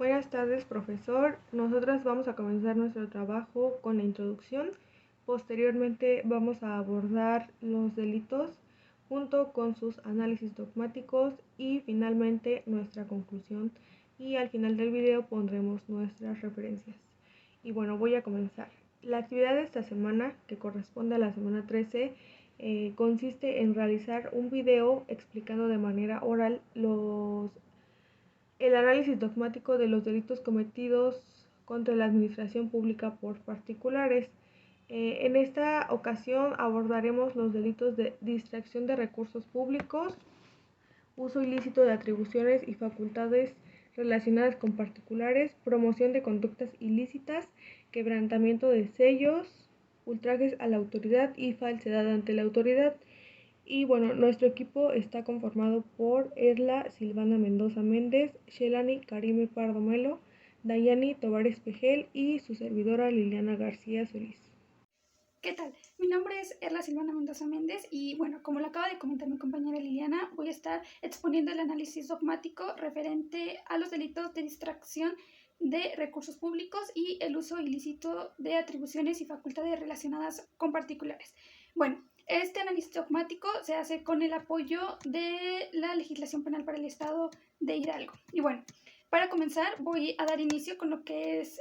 Buenas tardes, profesor. Nosotras vamos a comenzar nuestro trabajo con la introducción. Posteriormente vamos a abordar los delitos junto con sus análisis dogmáticos y finalmente nuestra conclusión. Y al final del video pondremos nuestras referencias. Y bueno, voy a comenzar. La actividad de esta semana, que corresponde a la semana 13, consiste en realizar un video explicando de manera oral el análisis dogmático de los delitos cometidos contra la administración pública por particulares. En esta ocasión abordaremos los delitos de distracción de recursos públicos, uso ilícito de atribuciones y facultades relacionadas con particulares, promoción de conductas ilícitas, quebrantamiento de sellos, ultrajes a la autoridad y falsedad ante la autoridad. Y bueno, nuestro equipo está conformado por Erla Silvana Mendoza Méndez, Shelani Karime Pardo Melo, Dayani Tobar Espejel y su servidora Liliana García Solís. ¿Qué tal? Mi nombre es Erla Silvana Mendoza Méndez y bueno, como lo acaba de comentar mi compañera Liliana, voy a estar exponiendo el análisis dogmático referente a los delitos de distracción de recursos públicos y el uso ilícito de atribuciones y facultades relacionadas con particulares. Bueno, este análisis dogmático se hace con el apoyo de la legislación penal para el Estado de Hidalgo. Y bueno, para comenzar voy a dar inicio con lo que es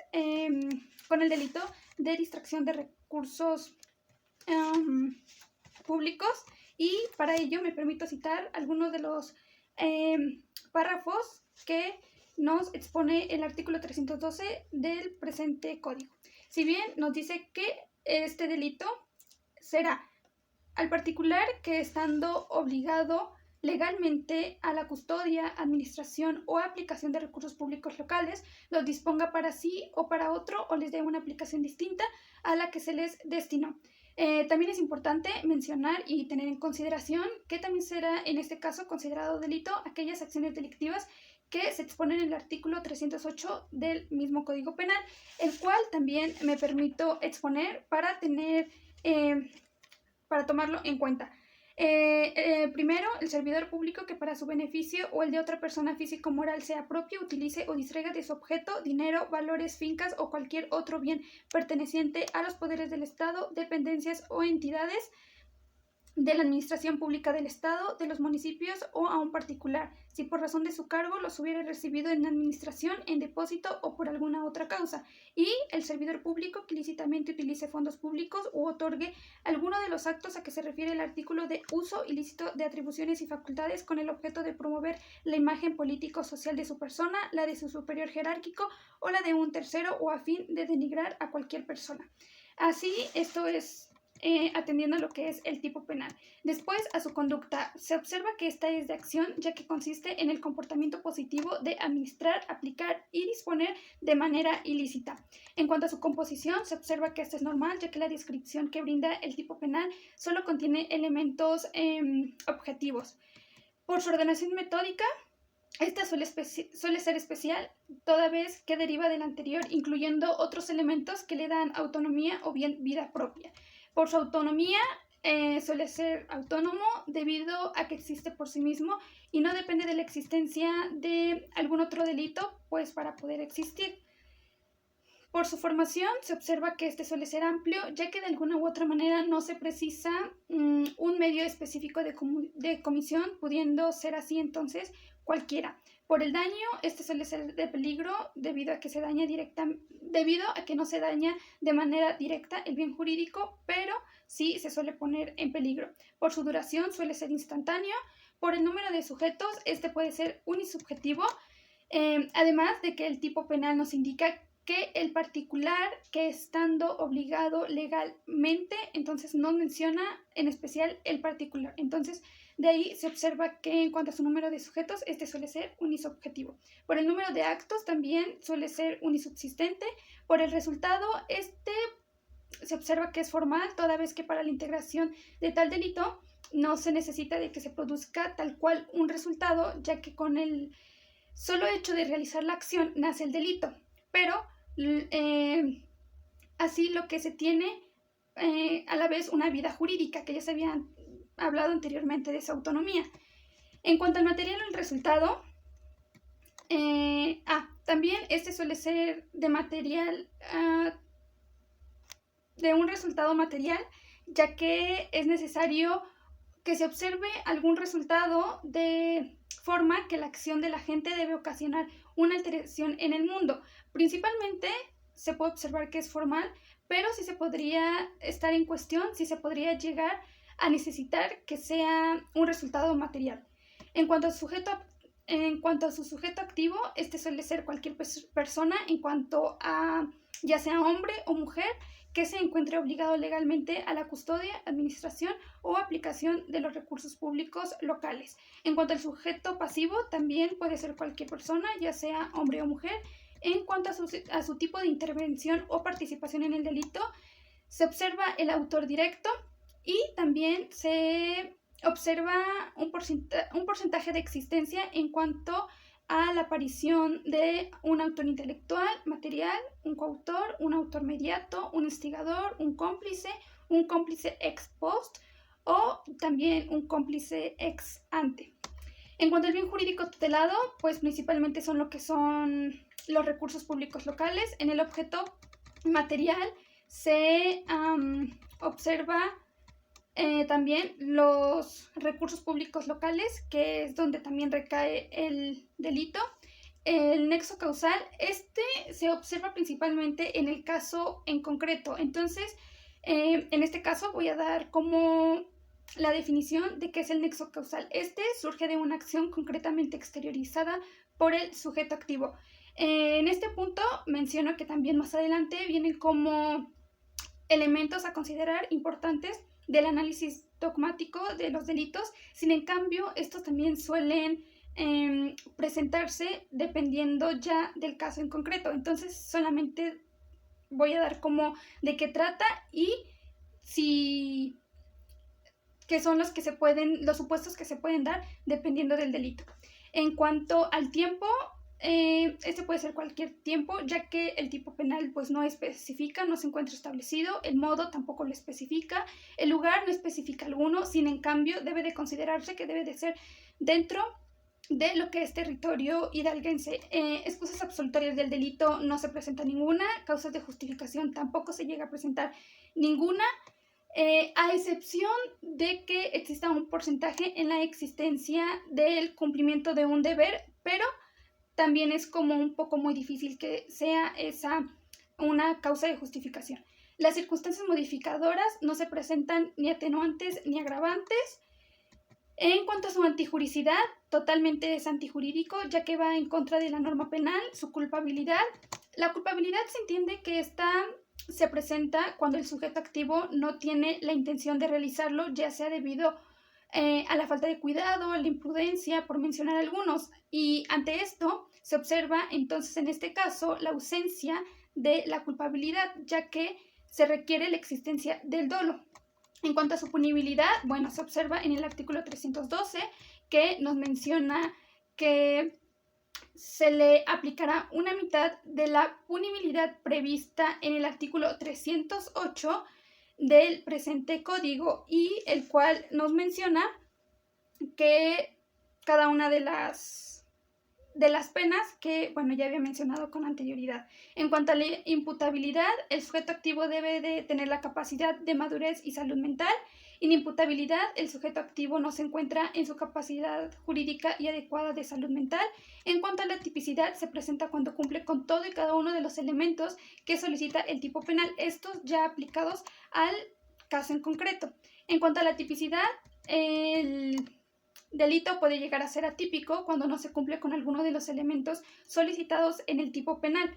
con el delito de distracción de recursos públicos, y para ello me permito citar algunos de los párrafos que nos expone el artículo 312 del presente código. Si bien nos dice que este delito será al particular que, estando obligado legalmente a la custodia, administración o aplicación de recursos públicos locales, los disponga para sí o para otro o les dé una aplicación distinta a la que se les destinó. También es importante mencionar y tener en consideración que también será en este caso considerado delito aquellas acciones delictivas que se exponen en el artículo 308 del mismo Código Penal, el cual también me permito exponer para tomarlo en cuenta. Primero, el servidor público que para su beneficio o el de otra persona física o moral sea propio, utilice o distraiga de su objeto, dinero, valores, fincas o cualquier otro bien perteneciente a los poderes del Estado, dependencias o entidades de la administración pública del Estado, de los municipios o a un particular, si por razón de su cargo los hubiera recibido en administración, en depósito o por alguna otra causa, y el servidor público que ilícitamente utilice fondos públicos u otorgue alguno de los actos a que se refiere el artículo de uso ilícito de atribuciones y facultades con el objeto de promover la imagen político-social de su persona, la de su superior jerárquico o la de un tercero o a fin de denigrar a cualquier persona. Así, esto es atendiendo a lo que es el tipo penal. Después, a su conducta. Se observa que esta es de acción, ya que consiste en el comportamiento positivo de administrar, aplicar y disponer de manera ilícita. En cuanto a su composición, se observa que esta es normal, ya que la descripción que brinda el tipo penal solo contiene elementos objetivos. Por su ordenación metódica, esta suele ser especial, toda vez que deriva del anterior, incluyendo otros elementos que le dan autonomía o bien vida propia. Por su autonomía, suele ser autónomo debido a que existe por sí mismo y no depende de la existencia de algún otro delito, pues para poder existir. Por su formación, se observa que este suele ser amplio, ya que de alguna u otra manera no se precisa un medio específico de comisión, pudiendo ser así entonces cualquiera. Por el daño, este suele ser de peligro debido a que no se daña de manera directa el bien jurídico, pero sí se suele poner en peligro. Por su duración, suele ser instantáneo. Por el número de sujetos, este puede ser unisubjetivo, además de que el tipo penal nos indica que el particular que, estando obligado legalmente, entonces no menciona en especial el particular. Entonces, de ahí se observa que en cuanto a su número de sujetos, este suele ser unisubjetivo. Por el número de actos también suele ser unisubsistente. Por el resultado, se observa que es formal, toda vez que para la integración de tal delito no se necesita de que se produzca tal cual un resultado, ya que con el solo hecho de realizar la acción nace el delito. Pero así lo que se tiene a la vez una vida jurídica, que ya se había hablado anteriormente de esa autonomía. En cuanto al material del resultado, También este suele ser de material, de un resultado material, ya que es necesario que se observe algún resultado de forma que la acción de la gente debe ocasionar una alteración en el mundo. Principalmente se puede observar que es formal, pero sí se podría estar en cuestión, sí se podría llegar a necesitar que sea un resultado material. En cuanto a su sujeto activo, este suele ser cualquier persona en cuanto a ya sea hombre o mujer que se encuentre obligado legalmente a la custodia, administración o aplicación de los recursos públicos locales. En cuanto al sujeto pasivo, también puede ser cualquier persona, ya sea hombre o mujer. En cuanto a su tipo de intervención o participación en el delito, se observa el autor directo y también se observa un porcentaje de existencia en cuanto a la aparición de un autor intelectual, material, un coautor, un autor mediato, un instigador, un cómplice ex post o también un cómplice ex ante. En cuanto al bien jurídico tutelado, pues principalmente son lo que son los recursos públicos locales. En el objeto material se observa también los recursos públicos locales, que es donde también recae el delito. El nexo causal, se observa principalmente en el caso en concreto. Entonces, en este caso voy a dar como la definición de qué es el nexo causal. Surge de una acción concretamente exteriorizada por el sujeto activo. En este punto menciono que también más adelante vienen como elementos a considerar importantes del análisis dogmático de los delitos. Sin en cambio, estos también suelen presentarse dependiendo ya del caso en concreto. Entonces solamente voy a dar como de qué trata y si que son los supuestos que se pueden dar dependiendo del delito. En cuanto al tiempo, este puede ser cualquier tiempo, ya que el tipo penal pues no especifica, no se encuentra establecido, el modo tampoco lo especifica, el lugar no especifica alguno, sin en cambio debe de considerarse que debe de ser dentro de lo que es territorio hidalguense. Excusas absolutorias del delito no se presenta ninguna, causas de justificación tampoco se llega a presentar ninguna, a excepción de que exista un porcentaje en la existencia del cumplimiento de un deber, pero también es como un poco muy difícil que sea esa una causa de justificación. Las circunstancias modificadoras no se presentan ni atenuantes ni agravantes. En cuanto a su antijuricidad, totalmente es antijurídico, ya que va en contra de la norma penal. Su culpabilidad, la culpabilidad se entiende que se presenta cuando el sujeto activo no tiene la intención de realizarlo, ya sea debido a la falta de cuidado, a la imprudencia, por mencionar algunos. Y ante esto se observa entonces en este caso la ausencia de la culpabilidad, ya que se requiere la existencia del dolo. En cuanto a su punibilidad, bueno, se observa en el artículo 312 que nos menciona que se le aplicará una mitad de la punibilidad prevista en el artículo 308 del presente código, y el cual nos menciona que cada una de las penas que, bueno, ya había mencionado con anterioridad. En cuanto a la imputabilidad, el sujeto activo debe de tener la capacidad de madurez y salud mental. Inimputabilidad, el sujeto activo no se encuentra en su capacidad jurídica y adecuada de salud mental. En cuanto a la tipicidad, se presenta cuando cumple con todo y cada uno de los elementos que solicita el tipo penal, estos ya aplicados al caso en concreto. En cuanto a la tipicidad, el delito puede llegar a ser atípico cuando no se cumple con alguno de los elementos solicitados en el tipo penal.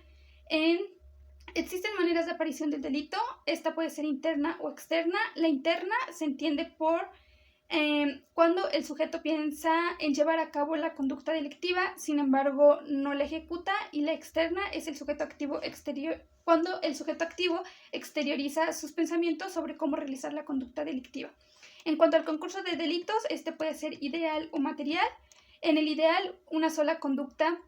Existen maneras de aparición del delito. Esta puede ser interna o externa. La interna se entiende por cuando el sujeto piensa en llevar a cabo la conducta delictiva, sin embargo no la ejecuta, y la externa es el sujeto activo exterior, cuando el sujeto activo exterioriza sus pensamientos sobre cómo realizar la conducta delictiva. En cuanto al concurso de delitos, este puede ser ideal o material. En el ideal, una sola conducta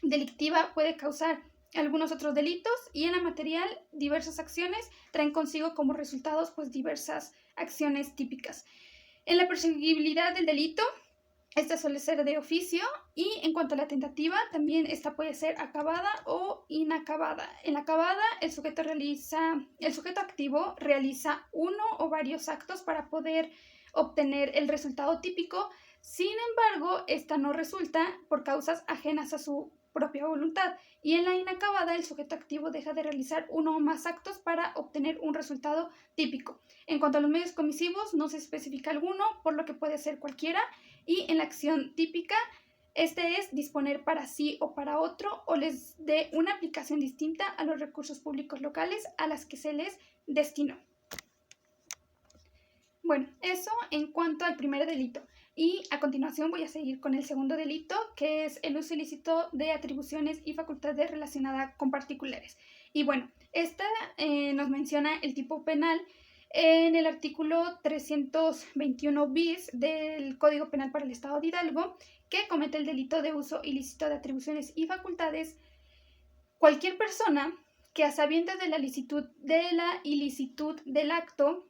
delictiva puede causar algunos otros delitos, y en la material, diversas acciones traen consigo como resultados pues diversas acciones típicas. En la perseguibilidad del delito, Esta suele ser de oficio y en cuanto a la tentativa, también esta puede ser acabada o inacabada. En la acabada, el sujeto activo realiza uno o varios actos para poder obtener el resultado típico. Sin embargo, esta no resulta por causas ajenas a su propia voluntad. Y en la inacabada, el sujeto activo deja de realizar uno o más actos para obtener un resultado típico. En cuanto a los medios comisivos, no se especifica alguno, por lo que puede ser cualquiera. Y en la acción típica, este es disponer para sí o para otro o les dé una aplicación distinta a los recursos públicos locales a las que se les destinó. Bueno, eso en cuanto al primer delito. Y a continuación voy a seguir con el segundo delito, que es el uso ilícito de atribuciones y facultades relacionadas con particulares. Y bueno, esta nos menciona el tipo penal en el artículo 321 bis del Código Penal para el Estado de Hidalgo, que comete el delito de uso ilícito de atribuciones y facultades. Cualquier persona que a sabiendas de la ilicitud del acto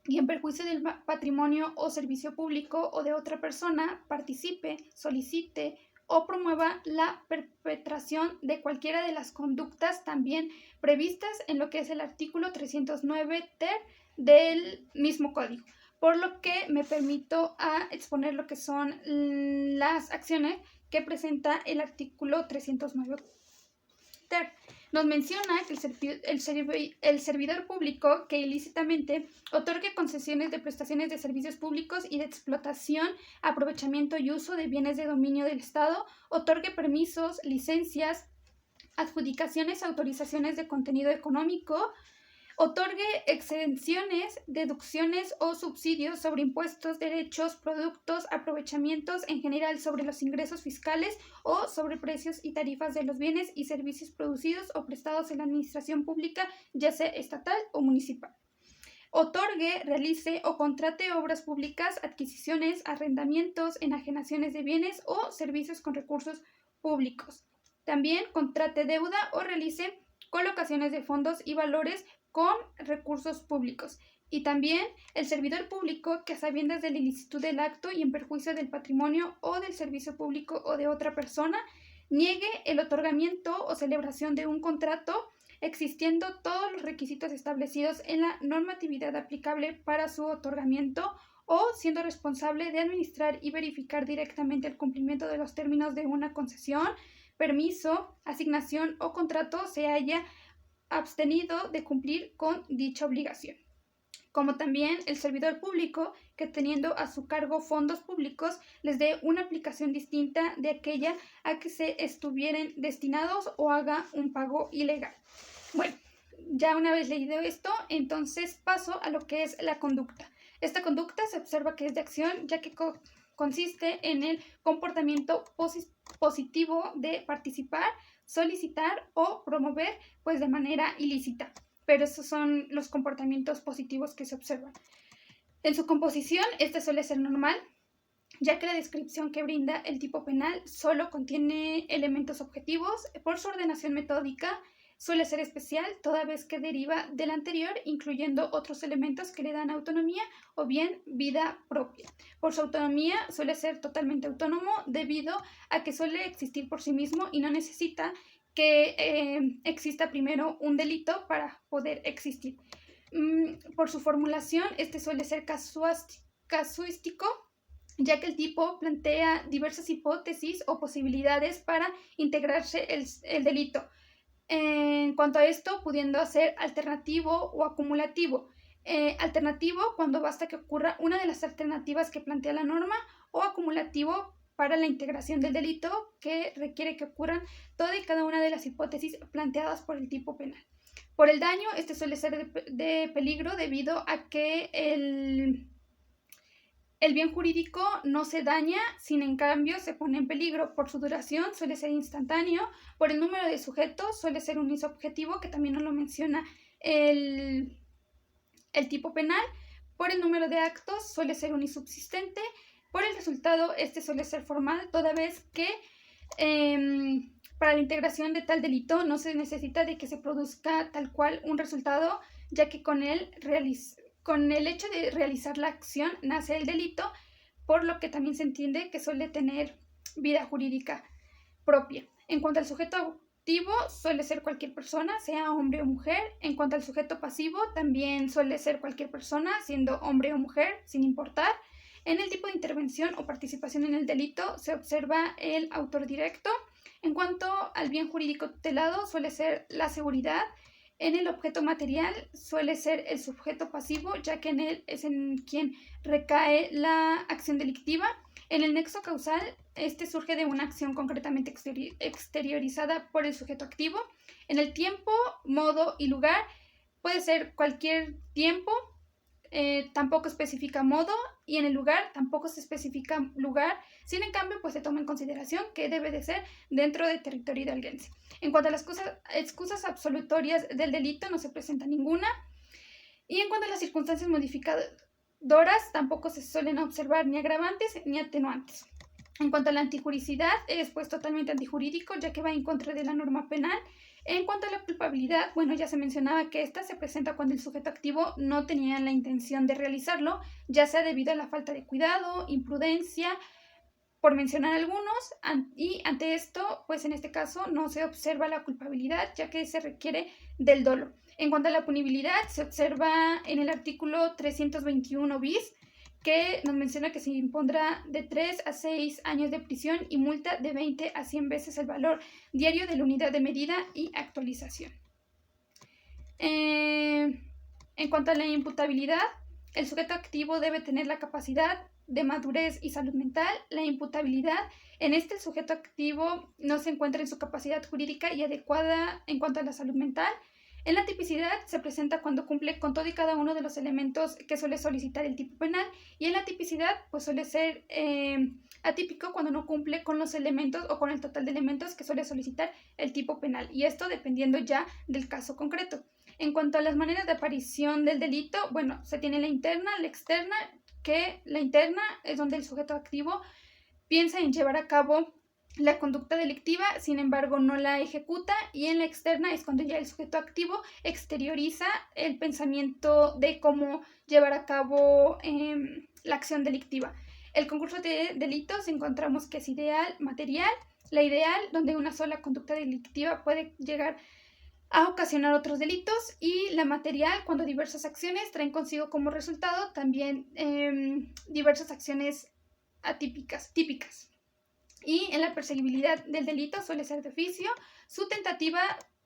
y en perjuicio del patrimonio o servicio público o de otra persona, participe, solicite o promueva la perpetración de cualquiera de las conductas también previstas en lo que es el artículo 309 ter del mismo código. Por lo que me permito a exponer lo que son las acciones que presenta el artículo 309 ter. Nos menciona que el servidor público que ilícitamente otorgue concesiones de prestaciones de servicios públicos y de explotación, aprovechamiento y uso de bienes de dominio del Estado, otorgue permisos, licencias, adjudicaciones, autorizaciones de contenido económico, otorgue exenciones, deducciones o subsidios sobre impuestos, derechos, productos, aprovechamientos en general sobre los ingresos fiscales o sobre precios y tarifas de los bienes y servicios producidos o prestados en la administración pública, ya sea estatal o municipal. Otorgue, realice o contrate obras públicas, adquisiciones, arrendamientos, enajenaciones de bienes o servicios con recursos públicos. También contrate deuda o realice colocaciones de fondos y valores con recursos públicos. Y también el servidor público que a sabiendas de la ilicitud del acto y en perjuicio del patrimonio o del servicio público o de otra persona, niegue el otorgamiento o celebración de un contrato existiendo todos los requisitos establecidos en la normatividad aplicable para su otorgamiento o siendo responsable de administrar y verificar directamente el cumplimiento de los términos de una concesión, permiso, asignación o contrato se haya abstenido de cumplir con dicha obligación. Como también el servidor público que teniendo a su cargo fondos públicos les dé una aplicación distinta de aquella a que se estuvieran destinados o haga un pago ilegal. Bueno, ya una vez leído esto, entonces paso a lo que es la conducta. Esta conducta se observa que es de acción, ya que consiste en el comportamiento positivo de participar, solicitar o promover pues de manera ilícita. Pero esos son los comportamientos positivos que se observan. En su composición, este suele ser normal, ya que la descripción que brinda el tipo penal solo contiene elementos objetivos. Por su ordenación metódica, suele ser especial, toda vez que deriva del anterior, incluyendo otros elementos que le dan autonomía o bien vida propia. Por su autonomía, suele ser totalmente autónomo debido a que suele existir por sí mismo y no necesita que exista primero un delito para poder existir. Por su formulación, este suele ser casuístico, ya que el tipo plantea diversas hipótesis o posibilidades para integrarse el delito. En cuanto a esto, pudiendo ser alternativo o acumulativo. Alternativo cuando basta que ocurra una de las alternativas que plantea la norma, o acumulativo para la integración del delito que requiere que ocurran toda y cada una de las hipótesis planteadas por el tipo penal. Por el daño, este suele ser de peligro debido a que el bien jurídico no se daña, sin en cambio se pone en peligro. Por su duración suele ser instantáneo. Por el número de sujetos suele ser un isobjetivo, que también nos lo menciona el tipo penal. Por el número de actos suele ser unisubsistente. Por el resultado, este suele ser formal, toda vez que para la integración de tal delito no se necesita de que se produzca tal cual un resultado, ya que con el hecho de realizar la acción nace el delito, por lo que también se entiende que suele tener vida jurídica propia. En cuanto al sujeto activo, suele ser cualquier persona, sea hombre o mujer. En cuanto al sujeto pasivo, también suele ser cualquier persona, siendo hombre o mujer, sin importar. En el tipo de intervención o participación en el delito se observa el autor directo. En cuanto al bien jurídico tutelado, suele ser la seguridad. En el objeto material suele ser el sujeto pasivo, ya que en él es en quien recae la acción delictiva. En el nexo causal, este surge de una acción concretamente exteriorizada por el sujeto activo. En el tiempo, modo y lugar, puede ser cualquier tiempo, tampoco especifica modo, y en el lugar tampoco se especifica lugar, sin en cambio pues se toma en consideración que debe de ser dentro del territorio hidalguense. En cuanto a las excusas absolutorias del delito, no se presenta ninguna, y en cuanto a las circunstancias modificadoras, tampoco se suelen observar ni agravantes ni atenuantes. En cuanto a la antijuricidad, es pues totalmente antijurídico, ya que va en contra de la norma penal. En cuanto a la culpabilidad, bueno, ya se mencionaba que esta se presenta cuando el sujeto activo no tenía la intención de realizarlo, ya sea debido a la falta de cuidado, imprudencia, por mencionar algunos, y ante esto, pues en este caso no se observa la culpabilidad, ya que se requiere del dolo. En cuanto a la punibilidad, se observa en el artículo 321 bis, que nos menciona que se impondrá de 3 a 6 años de prisión y multa de 20 a 100 veces el valor diario de la unidad de medida y actualización. En cuanto a la imputabilidad, el sujeto activo debe tener la capacidad de madurez y salud mental. La imputabilidad, en este el sujeto activo no se encuentra en su capacidad jurídica y adecuada en cuanto a la salud mental. En la tipicidad se presenta cuando cumple con todo y cada uno de los elementos que suele solicitar el tipo penal, y en la tipicidad pues suele ser atípico cuando no cumple con los elementos o con el total de elementos que suele solicitar el tipo penal, y esto dependiendo ya del caso concreto. En cuanto a las maneras de aparición del delito, bueno, se tiene la interna, la externa, que la interna es donde el sujeto activo piensa en llevar a cabo la conducta delictiva, sin embargo no la ejecuta, y en la externa es cuando ya el sujeto activo exterioriza el pensamiento de cómo llevar a cabo la acción delictiva. El concurso de delitos encontramos que es ideal, material, la ideal, donde una sola conducta delictiva puede llegar a ocasionar otros delitos, y la material, cuando diversas acciones traen consigo como resultado también diversas acciones típicas. Y en la perseguibilidad del delito suele ser de oficio. Su tentativa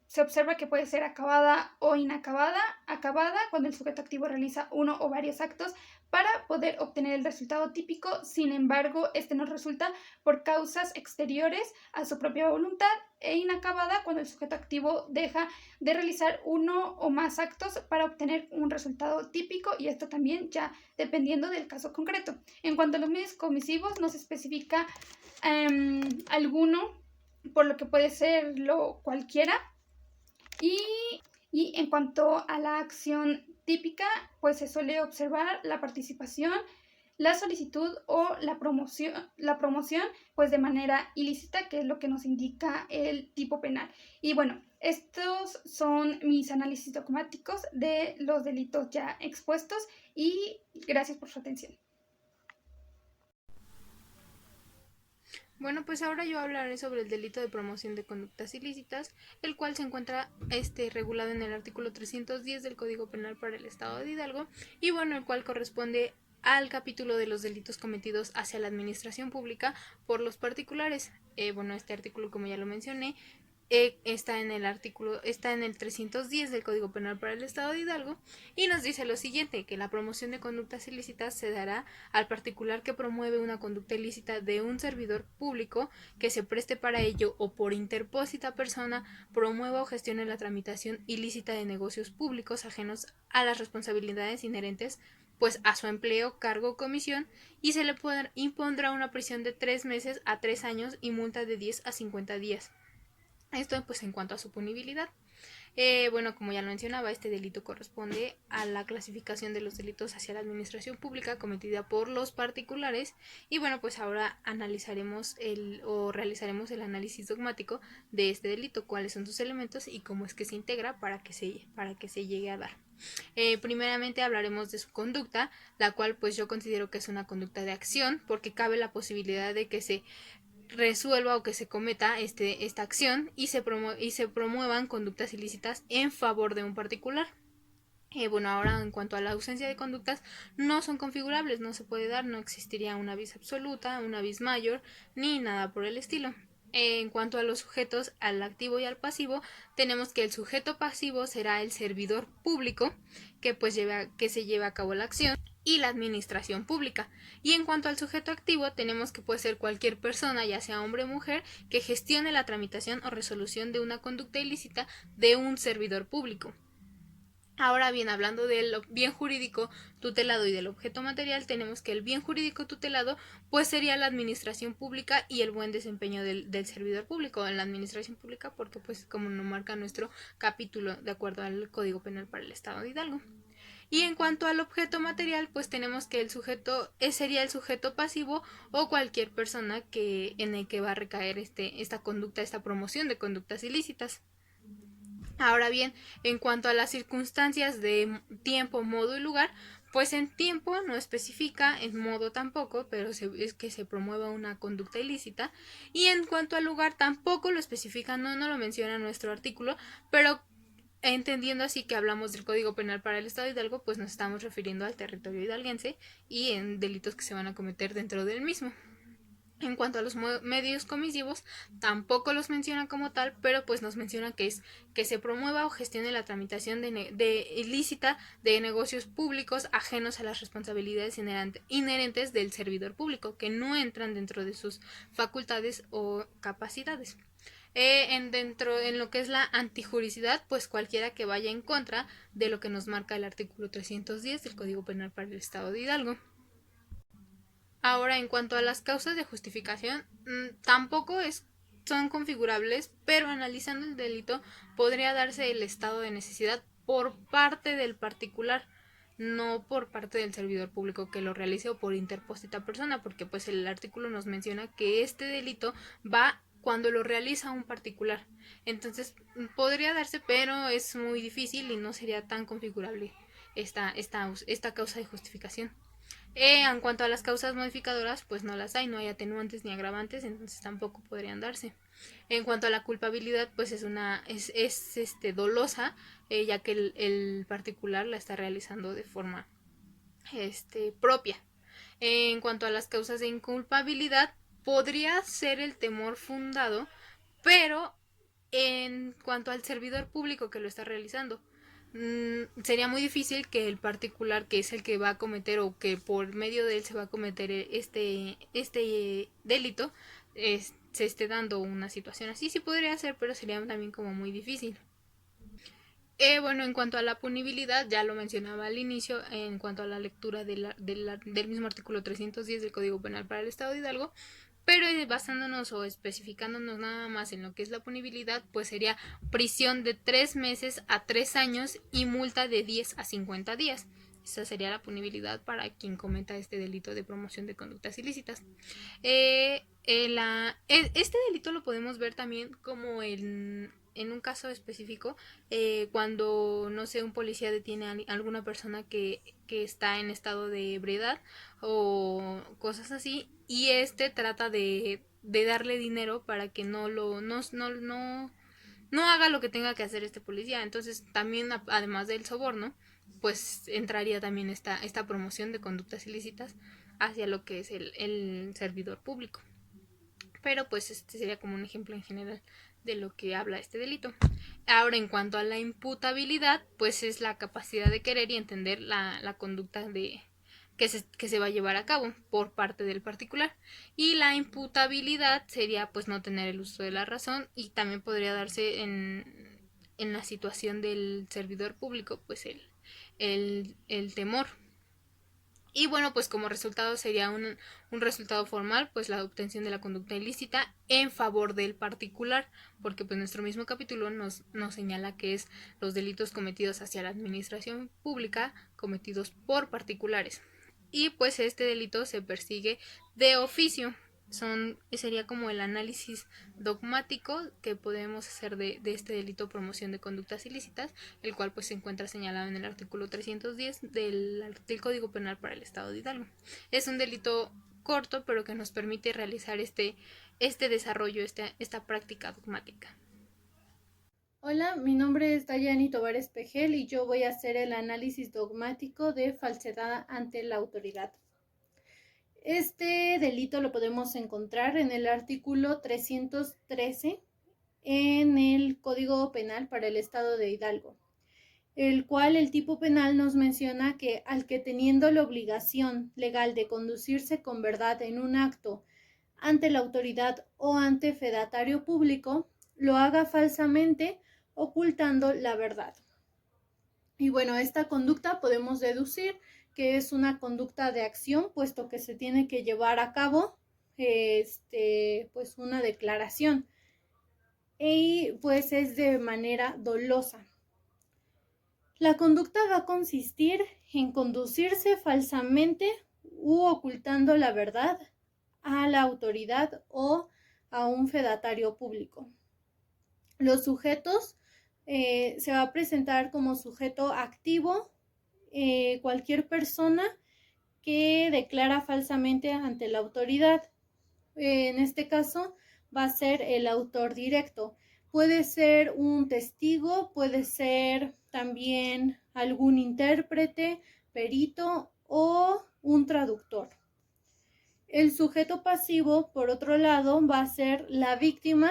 se observa que puede ser acabada o inacabada. Acabada cuando el sujeto activo realiza uno o varios actos para poder obtener el resultado típico, sin embargo, este no resulta por causas exteriores a su propia voluntad, e inacabada cuando el sujeto activo deja de realizar uno o más actos para obtener un resultado típico, y esto también ya dependiendo del caso concreto. En cuanto a los medios comisivos, no se especifica alguno, por lo que puede serlo cualquiera. Y en cuanto a la acción típica, pues se suele observar la participación, la solicitud o la promoción pues de manera ilícita, que es lo que nos indica el tipo penal. Y bueno, estos son mis análisis dogmáticos de los delitos ya expuestos, y gracias por su atención. Bueno, pues ahora yo hablaré sobre el delito de promoción de conductas ilícitas, el cual se encuentra regulado en el artículo 310 del Código Penal para el Estado de Hidalgo, y bueno, el cual corresponde al capítulo de los delitos cometidos hacia la administración pública por los particulares. Bueno, este artículo, como ya lo mencioné, está en el 310 del Código Penal para el Estado de Hidalgo, y nos dice lo siguiente: que la promoción de conductas ilícitas se dará al particular que promueve una conducta ilícita de un servidor público, que se preste para ello o por interpósita persona promueva o gestione la tramitación ilícita de negocios públicos ajenos a las responsabilidades inherentes pues a su empleo, cargo o comisión, y se le impondrá una prisión de 3 meses a 3 años y multa de 10 a 50 días. Esto pues en cuanto a su punibilidad. Bueno, como ya lo mencionaba, este delito corresponde a la clasificación de los delitos hacia la administración pública cometida por los particulares. Y bueno, pues ahora analizaremos realizaremos el análisis dogmático de este delito, cuáles son sus elementos y cómo es que se integra para que se llegue a dar. Primeramente hablaremos de su conducta, la cual pues yo considero que es una conducta de acción, porque cabe la posibilidad de que se resuelva o que se cometa esta acción y se promuevan conductas ilícitas en favor de un particular. Bueno, ahora en cuanto a la ausencia de conductas, no son configurables, no se puede dar, no existiría una vis absoluta, una vis mayor, ni nada por el estilo. En cuanto a los sujetos, al activo y al pasivo, tenemos que el sujeto pasivo será el servidor público que se lleve a cabo la acción y la administración pública. Y en cuanto al sujeto activo, tenemos que puede ser cualquier persona, ya sea hombre o mujer, que gestione la tramitación o resolución de una conducta ilícita de un servidor público. Ahora bien, hablando del bien jurídico tutelado y del objeto material, tenemos que el bien jurídico tutelado pues sería la administración pública y el buen desempeño del servidor público en la administración pública, porque pues como nos marca nuestro capítulo de acuerdo al Código Penal para el Estado de Hidalgo. Y en cuanto al objeto material, pues tenemos que el sujeto sería el sujeto pasivo o cualquier persona en el que va a recaer esta conducta, esta promoción de conductas ilícitas. Ahora bien, en cuanto a las circunstancias de tiempo, modo y lugar, pues en tiempo no especifica, en modo tampoco, pero es que se promueva una conducta ilícita. Y en cuanto al lugar tampoco lo especifica, no lo menciona nuestro artículo, pero entendiendo así que hablamos del Código Penal para el Estado de Hidalgo, pues nos estamos refiriendo al territorio hidalguense y en delitos que se van a cometer dentro del mismo. En cuanto a los medios comisivos, tampoco los menciona como tal, pero pues nos menciona que es que se promueva o gestione la tramitación ilícita de negocios públicos ajenos a las responsabilidades inherentes del servidor público, que no entran dentro de sus facultades o capacidades. En lo que es la antijuricidad, pues cualquiera que vaya en contra de lo que nos marca el artículo 310 del Código Penal para el Estado de Hidalgo. Ahora, en cuanto a las causas de justificación, tampoco son configurables, pero analizando el delito podría darse el estado de necesidad por parte del particular, no por parte del servidor público que lo realice o por interpósita persona, porque pues el artículo nos menciona que este delito va cuando lo realiza un particular. Entonces podría darse, pero es muy difícil y no sería tan configurable esta causa de justificación. En cuanto a las causas modificadoras, pues no las hay, no hay atenuantes ni agravantes, entonces tampoco podrían darse. En cuanto a la culpabilidad, pues es dolosa, ya que el particular la está realizando de forma propia. En cuanto a las causas de inculpabilidad, podría ser el temor fundado, pero en cuanto al servidor público que lo está realizando, sería muy difícil que el particular que es el que va a cometer o que por medio de él se va a cometer este delito se esté dando una situación así. Sí podría ser, pero sería también como muy difícil. Bueno, en cuanto a la punibilidad, ya lo mencionaba al inicio, en cuanto a la lectura del mismo artículo 310 del Código Penal para el Estado de Hidalgo, pero basándonos o especificándonos nada más en lo que es la punibilidad, pues sería prisión de 3 meses a 3 años y multa de 10 a 50 días. Esa sería la punibilidad para quien cometa este delito de promoción de conductas ilícitas. Este delito lo podemos ver también como en un caso específico, cuando, no sé, un policía detiene a alguna persona que está en estado de ebriedad o cosas así, y trata de darle dinero para que no haga lo que tenga que hacer este policía. Entonces también, además del soborno, pues entraría también esta promoción de conductas ilícitas hacia lo que es el servidor público. Pero pues este sería como un ejemplo en general de lo que habla este delito. Ahora, en cuanto a la imputabilidad, pues es la capacidad de querer y entender la conducta que se va a llevar a cabo por parte del particular. Y la imputabilidad sería pues no tener el uso de la razón, y también podría darse en la situación del servidor público, pues el temor. Y bueno, pues como resultado sería un resultado formal, pues la obtención de la conducta ilícita en favor del particular, porque pues nuestro mismo capítulo nos señala que es los delitos cometidos hacia la administración pública cometidos por particulares. Y pues este delito se persigue de oficio. Sería como el análisis dogmático que podemos hacer de este delito promoción de conductas ilícitas, el cual pues se encuentra señalado en el artículo 310 del Código Penal para el Estado de Hidalgo. Es un delito corto, pero que nos permite realizar este desarrollo, esta práctica dogmática. Hola, mi nombre es Dayani Tovar Espejel y yo voy a hacer el análisis dogmático de falsedad ante la autoridad. Este delito lo podemos encontrar en el artículo 313 en el Código Penal para el Estado de Hidalgo, el cual el tipo penal nos menciona que al que teniendo la obligación legal de conducirse con verdad en un acto ante la autoridad o ante fedatario público, lo haga falsamente ocultando la verdad. Y bueno, esta conducta podemos deducir que es una conducta de acción, puesto que se tiene que llevar a cabo pues una declaración y pues es de manera dolosa. La conducta va a consistir en conducirse falsamente u ocultando la verdad a la autoridad o a un fedatario público. Los sujetos se va a presentar como sujeto activo cualquier persona que declara falsamente ante la autoridad. En este caso va a ser el autor directo. Puede ser un testigo, puede ser también algún intérprete, perito o un traductor. El sujeto pasivo, por otro lado, va a ser la víctima,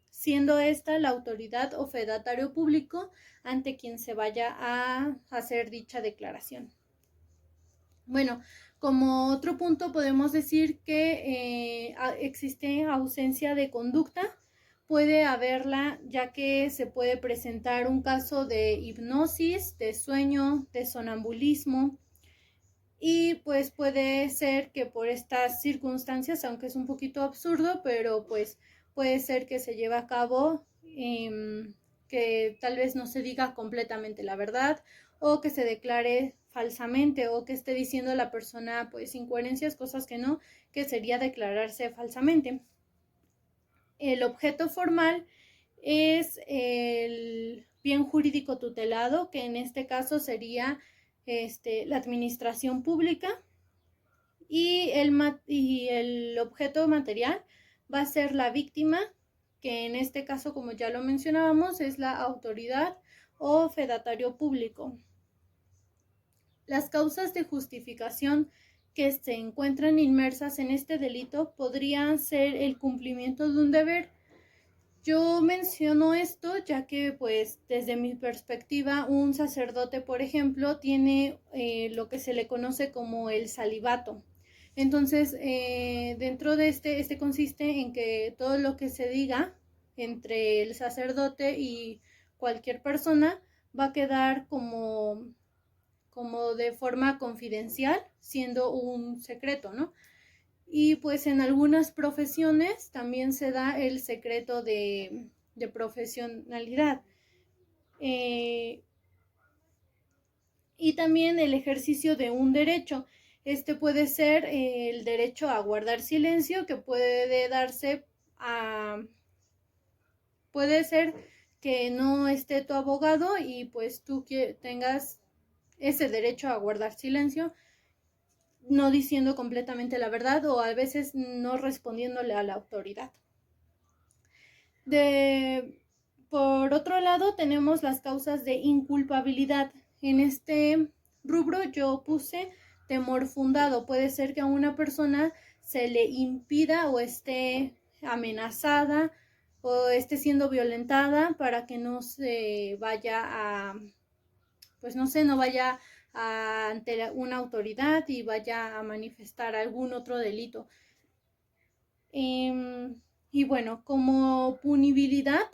siendo esta la autoridad o fedatario público ante quien se vaya a hacer dicha declaración. Bueno, como otro punto podemos decir que existe ausencia de conducta. Puede haberla, ya que se puede presentar un caso de hipnosis, de sueño, de sonambulismo, y pues puede ser que por estas circunstancias, aunque es un poquito absurdo, pero pues puede ser que se lleve a cabo que tal vez no se diga completamente la verdad o que se declare falsamente o que esté diciendo la persona pues incoherencias, cosas que no, que sería declararse falsamente. El objeto formal es el bien jurídico tutelado, que en este caso sería la administración pública, y el objeto material va a ser la víctima, que en este caso, como ya lo mencionábamos, es la autoridad o fedatario público. Las causas de justificación que se encuentran inmersas en este delito podrían ser el cumplimiento de un deber. Yo menciono esto ya que pues desde mi perspectiva un sacerdote, por ejemplo, tiene lo que se le conoce como el celibato. Entonces, dentro de este consiste en que todo lo que se diga entre el sacerdote y cualquier persona va a quedar como de forma confidencial, siendo un secreto, ¿no? Y pues en algunas profesiones también se da el secreto de profesionalidad. Y también el ejercicio de un derecho. Este puede ser el derecho a guardar silencio, que puede darse a... Puede ser que no esté tu abogado y pues tú tengas ese derecho a guardar silencio, no diciendo completamente la verdad o a veces no respondiéndole a la autoridad. Por otro lado, tenemos las causas de inculpabilidad. En este rubro yo puse temor fundado. Puede ser que a una persona se le impida o esté amenazada o esté siendo violentada para que no se vaya a, pues no sé, no vaya ante una autoridad y vaya a manifestar algún otro delito. Y bueno, como punibilidad,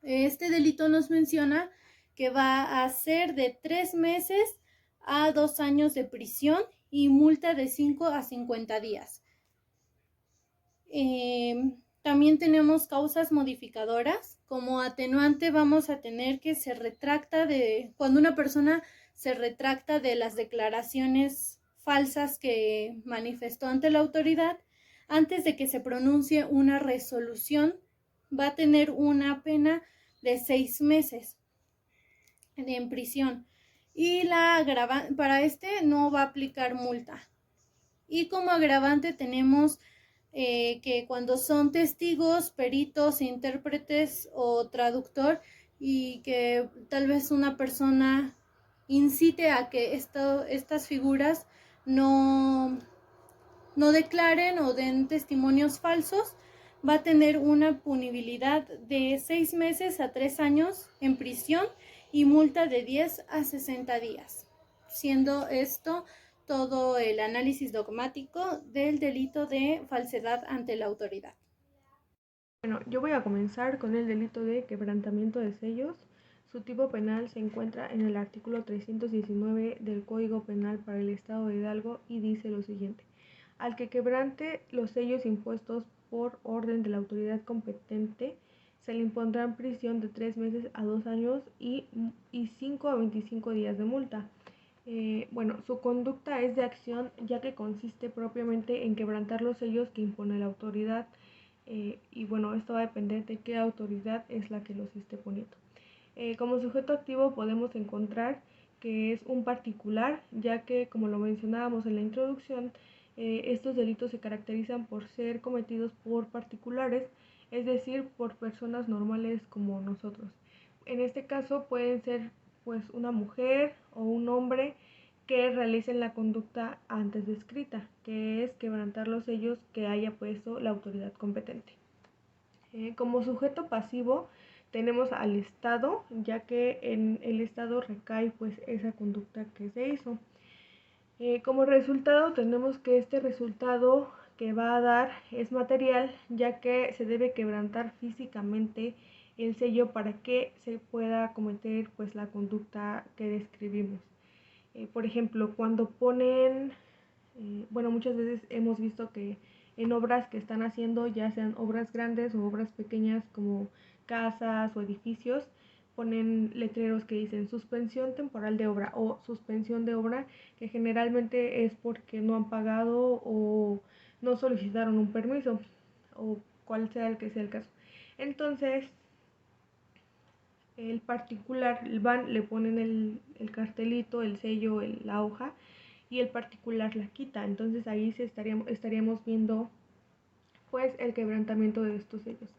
este delito nos menciona que va a ser de 3 meses a 2 años de prisión y multa de 5 a 50 días. También tenemos causas modificadoras. Como atenuante vamos a tener que cuando una persona se retracta de las declaraciones falsas que manifestó ante la autoridad, antes de que se pronuncie una resolución, va a tener una pena de 6 meses en prisión. Y para este no va a aplicar multa. Y como agravante tenemos que cuando son testigos, peritos, intérpretes o traductor, y que tal vez una persona incite a que estas figuras no declaren o den testimonios falsos, va a tener una punibilidad de 6 meses a 3 años en prisión y multa de 10 a 60 días, siendo esto todo el análisis dogmático del delito de falsedad ante la autoridad. Bueno, yo voy a comenzar con el delito de quebrantamiento de sellos. Su tipo penal se encuentra en el artículo 319 del Código Penal para el Estado de Hidalgo y dice lo siguiente: al que quebrante los sellos impuestos por orden de la autoridad competente, se le impondrán prisión de 3 meses a 2 años y 5 a 25 días de multa. Bueno, su conducta es de acción, ya que consiste propiamente en quebrantar los sellos que impone la autoridad. Y bueno, esto va a depender de qué autoridad es la que los esté poniendo. Como sujeto activo podemos encontrar que es un particular, ya que, como lo mencionábamos en la introducción, estos delitos se caracterizan por ser cometidos por particulares, es decir, por personas normales como nosotros. En este caso pueden ser pues una mujer o un hombre que realicen la conducta antes descrita, que es quebrantar los sellos que haya puesto la autoridad competente. Como sujeto pasivo tenemos al Estado, ya que en el Estado recae pues esa conducta que se hizo. Como resultado tenemos que este resultado que va a dar es material, ya que se debe quebrantar físicamente el sello para que se pueda cometer pues la conducta que describimos. Por ejemplo, cuando ponen, bueno, muchas veces hemos visto que en obras que están haciendo, ya sean obras grandes o obras pequeñas como casas o edificios, ponen letreros que dicen suspensión temporal de obra o suspensión de obra, que generalmente es porque no han pagado o no solicitaron un permiso, o cual sea el que sea el caso. Entonces, el particular, le ponen el cartelito, el sello, la hoja, y el particular la quita. Entonces ahí estaríamos viendo pues el quebrantamiento de estos sellos.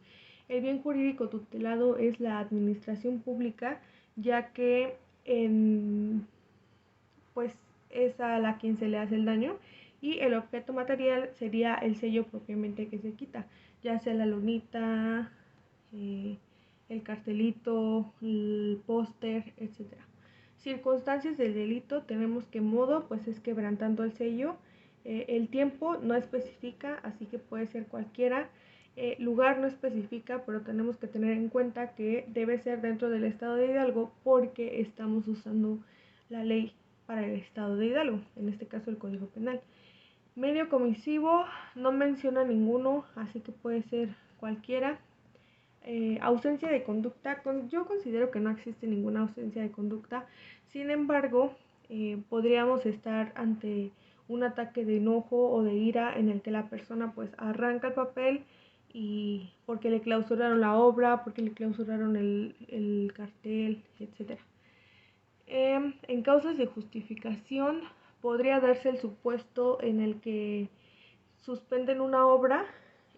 El bien jurídico tutelado es la administración pública, ya que pues es a la quien se le hace el daño, y el objeto material sería el sello propiamente que se quita, ya sea la lonita, el cartelito, el póster, etc. Circunstancias del delito tenemos que modo pues es quebrantando el sello. El tiempo no especifica, así que puede ser cualquiera. Lugar no especifica, pero tenemos que tener en cuenta que debe ser dentro del estado de Hidalgo, porque estamos usando la ley para el estado de Hidalgo, en este caso el Código Penal. Medio comisivo no menciona ninguno, así que puede ser cualquiera. Ausencia de conducta, yo considero que no existe ninguna ausencia de conducta. Sin embargo, podríamos estar ante un ataque de enojo o de ira en el que la persona pues arranca el papel, y porque le clausuraron la obra, porque le clausuraron el cartel, etc. En causas de justificación podría darse el supuesto en el que suspenden una obra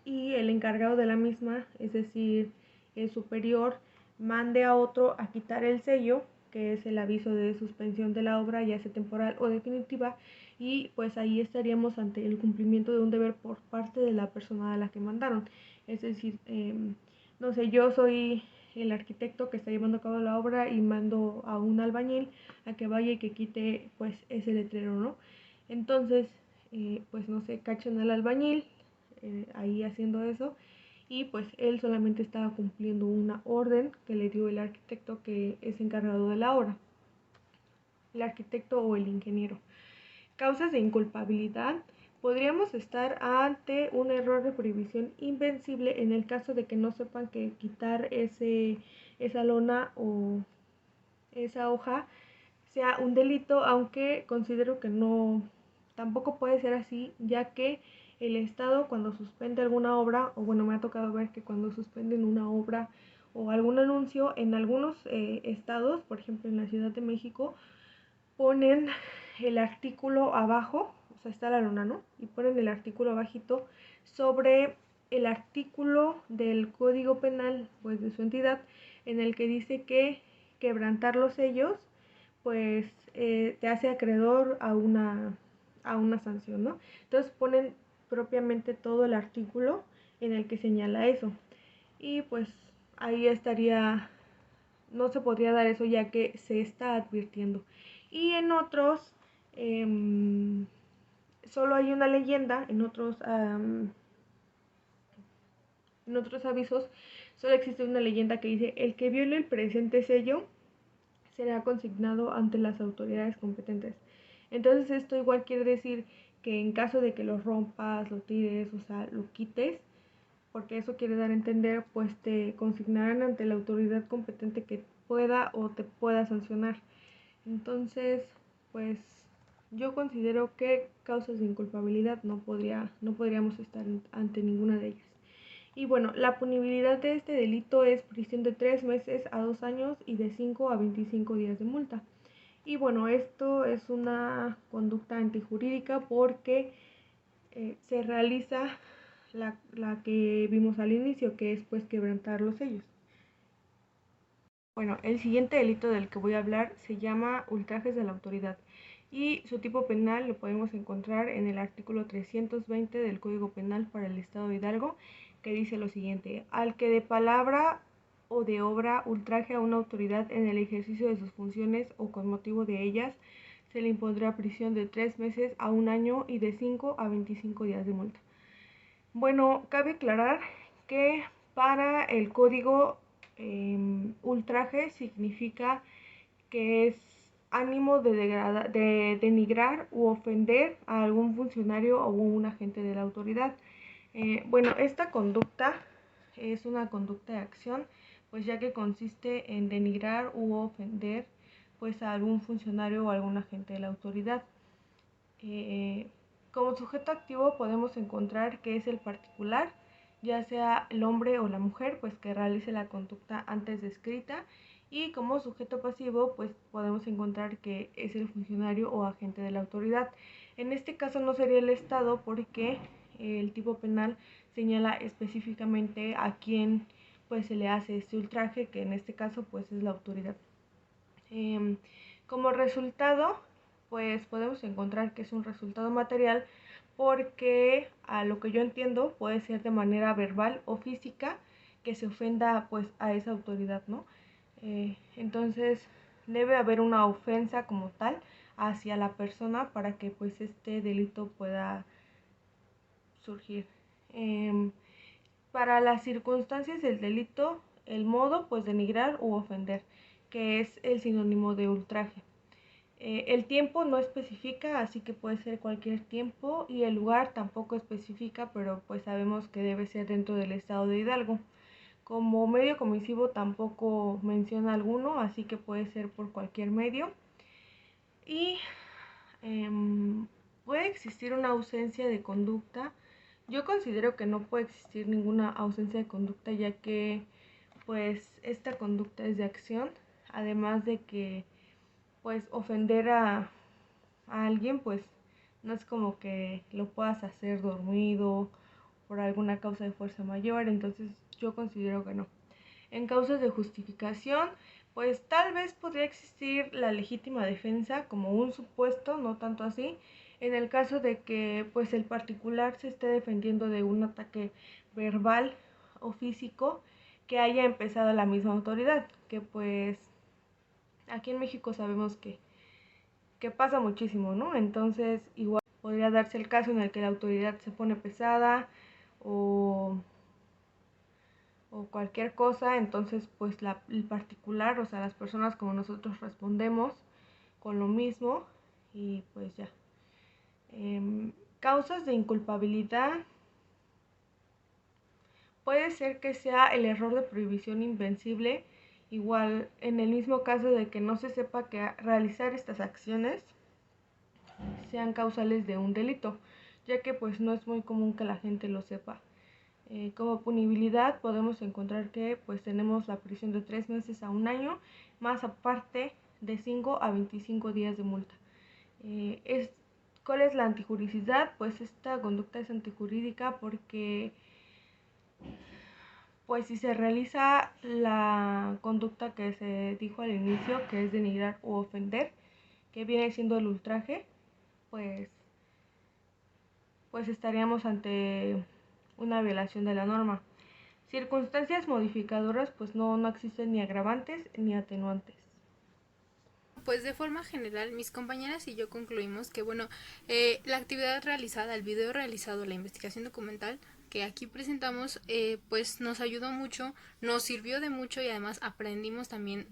y el encargado de la misma, es decir, el superior, mande a otro a quitar el sello, que es el aviso de suspensión de la obra, ya sea temporal o definitiva, y pues ahí estaríamos ante el cumplimiento de un deber por parte de la persona a la que mandaron. Es decir, no sé, yo soy el arquitecto que está llevando a cabo la obra y mando a un albañil a que vaya y que quite pues ese letrero, ¿no? Entonces, pues no sé, cachan al albañil ahí haciendo eso, y pues él solamente estaba cumpliendo una orden que le dio el arquitecto que es encargado de la obra. el arquitecto o el ingeniero. Causas de inculpabilidad. Podríamos estar ante un error de prohibición invencible en el caso de que no sepan que quitar esa lona o esa hoja sea un delito, aunque considero que no, tampoco puede ser así, ya que el Estado cuando suspende alguna obra, o bueno, me ha tocado ver que cuando suspenden una obra o algún anuncio, en algunos estados, por ejemplo en la Ciudad de México, ponen el artículo abajo, o sea, está la lona, ¿no? Y ponen el artículo abajito sobre el artículo del Código Penal, pues de su entidad, en el que dice que quebrantar los sellos, pues te hace acreedor a una sanción, ¿no? Entonces ponen propiamente todo el artículo en el que señala eso. Y pues ahí estaría, no se podría dar eso ya que se está advirtiendo. Y en otros, solo hay una leyenda, en otros avisos, solo existe una leyenda que dice: el que viole el presente sello será consignado ante las autoridades competentes. Entonces esto igual quiere decir que en caso de que lo rompas, lo tires, o sea, lo quites, porque eso quiere dar a entender, pues te consignarán ante la autoridad competente que pueda o te pueda sancionar. Entonces, pues yo considero que causas de inculpabilidad no podríamos estar ante ninguna de ellas. Y bueno, la punibilidad de este delito es prisión de 3 meses a 2 años y de 5 a 25 días de multa. Y bueno, esto es una conducta antijurídica porque se realiza la que vimos al inicio, que es pues quebrantar los sellos. Bueno, el siguiente delito del que voy a hablar se llama ultrajes de la autoridad y su tipo penal lo podemos encontrar en el artículo 320 del Código Penal para el Estado de Hidalgo, que dice lo siguiente: al que de palabra o de obra ultraje a una autoridad en el ejercicio de sus funciones o con motivo de ellas, se le impondrá prisión de 3 meses a 1 año y de 5 a 25 días de multa. Bueno, cabe aclarar que para el código ultraje significa que es ánimo de denigrar u ofender a algún funcionario o un agente de la autoridad. Bueno, esta conducta es una conducta de acción, pues ya que consiste en denigrar u ofender pues a algún funcionario o algún agente de la autoridad. Como sujeto activo podemos encontrar que es el particular, ya sea el hombre o la mujer, pues que realice la conducta antes descrita, y como sujeto pasivo pues podemos encontrar que es el funcionario o agente de la autoridad. En este caso no sería el Estado porque el tipo penal señala específicamente a quién pues se le hace este ultraje, que en este caso pues es la autoridad. Como resultado, pues podemos encontrar que es un resultado material porque a lo que yo entiendo puede ser de manera verbal o física que se ofenda pues a esa autoridad, ¿no? Entonces debe haber una ofensa como tal hacia la persona para que pues este delito pueda surgir. Para las circunstancias del delito, el modo pues denigrar u ofender, que es el sinónimo de ultraje. El tiempo no especifica, así que puede ser cualquier tiempo, y el lugar tampoco especifica, pero pues sabemos que debe ser dentro del estado de Hidalgo. Como medio comisivo tampoco menciona alguno, así que puede ser por cualquier medio. Y puede existir una ausencia de conducta. Yo considero que no puede existir ninguna ausencia de conducta, ya que pues esta conducta es de acción, además de que pues ofender a alguien pues no es como que lo puedas hacer dormido por alguna causa de fuerza mayor, entonces yo considero que no. En causas de justificación, pues tal vez podría existir la legítima defensa como un supuesto, no tanto así, en el caso de que pues el particular se esté defendiendo de un ataque verbal o físico que haya empezado la misma autoridad, que pues aquí en México sabemos que pasa muchísimo, ¿no? Entonces igual podría darse el caso en el que la autoridad se pone pesada o cualquier cosa, entonces pues el particular, o sea, las personas como nosotros respondemos con lo mismo y pues ya. Causas de inculpabilidad. Puede ser que sea el error de prohibición invencible, igual en el mismo caso de que no se sepa que realizar estas acciones sean causales de un delito, ya que pues no es muy común que la gente lo sepa. Como punibilidad podemos encontrar que pues tenemos la prisión de 3 meses a 1 año, más aparte de 5 a 25 días de multa. ¿Cuál es la antijuricidad? Pues esta conducta es antijurídica porque pues si se realiza la conducta que se dijo al inicio, que es denigrar u ofender, que viene siendo el ultraje, pues estaríamos ante una violación de la norma. Circunstancias modificadoras, pues no existen ni agravantes ni atenuantes. Pues de forma general, mis compañeras y yo concluimos que, bueno, la actividad realizada, el video realizado, la investigación documental que aquí presentamos, pues nos ayudó mucho, nos sirvió de mucho y además aprendimos también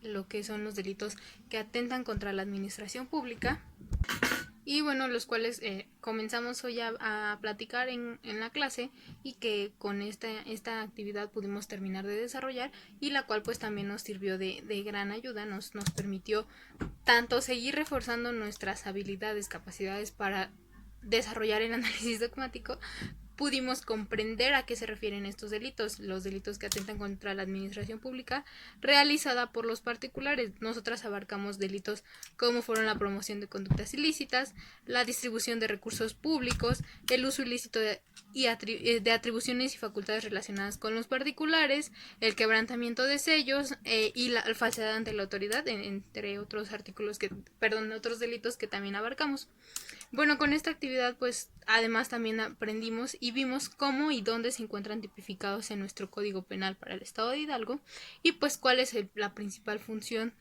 lo que son los delitos que atentan contra la administración pública. Y bueno, los cuales comenzamos hoy a platicar en la clase y que con esta actividad pudimos terminar de desarrollar y la cual pues también nos sirvió de gran ayuda, nos permitió tanto seguir reforzando nuestras habilidades, capacidades para desarrollar el análisis dogmático. Pudimos comprender a qué se refieren estos delitos, los delitos que atentan contra la administración pública realizada por los particulares. Nosotras abarcamos delitos como fueron la promoción de conductas ilícitas, la distribución de recursos públicos, el uso ilícito de atribuciones y facultades relacionadas con los particulares, el quebrantamiento de sellos y la falsedad ante la autoridad, entre otros otros delitos que también abarcamos. Bueno, con esta actividad pues además también aprendimos y vimos cómo y dónde se encuentran tipificados en nuestro Código Penal para el Estado de Hidalgo y pues cuál es la principal función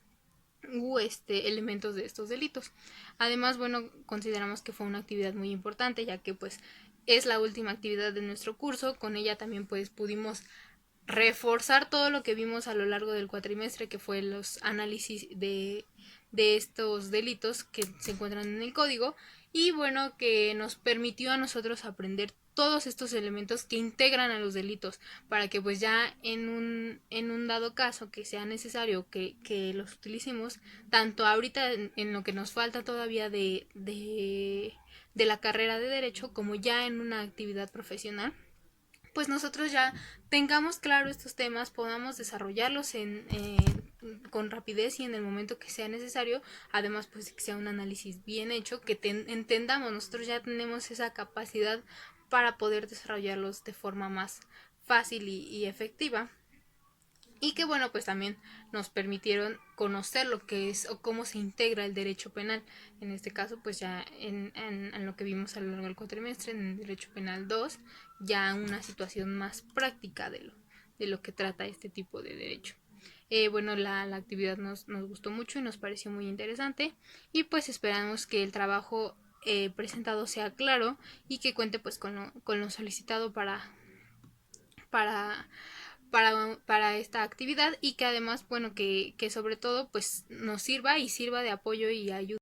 u elementos de estos delitos. Además, bueno, consideramos que fue una actividad muy importante ya que pues es la última actividad de nuestro curso, con ella también pues pudimos reforzar todo lo que vimos a lo largo del cuatrimestre, que fue los análisis de estos delitos que se encuentran en el código y bueno, que nos permitió a nosotros aprender todos estos elementos que integran a los delitos para que pues ya en un dado caso que sea necesario que los utilicemos, tanto ahorita en lo que nos falta todavía de la carrera de derecho como ya en una actividad profesional, pues nosotros ya tengamos claro estos temas, podamos desarrollarlos con rapidez y en el momento que sea necesario, además pues que sea un análisis bien hecho, que entendamos, nosotros ya tenemos esa capacidad para poder desarrollarlos de forma más fácil y efectiva. Y que bueno, pues también nos permitieron conocer lo que es o cómo se integra el derecho penal. En este caso, pues ya en lo que vimos a lo largo del cuatrimestre, en el derecho penal 2, ya una situación más práctica de lo que trata este tipo de derecho. Bueno, la actividad nos gustó mucho y nos pareció muy interesante y pues esperamos que el trabajo presentado sea claro y que cuente pues con lo solicitado para para esta actividad y que además, bueno, que sobre todo pues nos sirva y sirva de apoyo y ayuda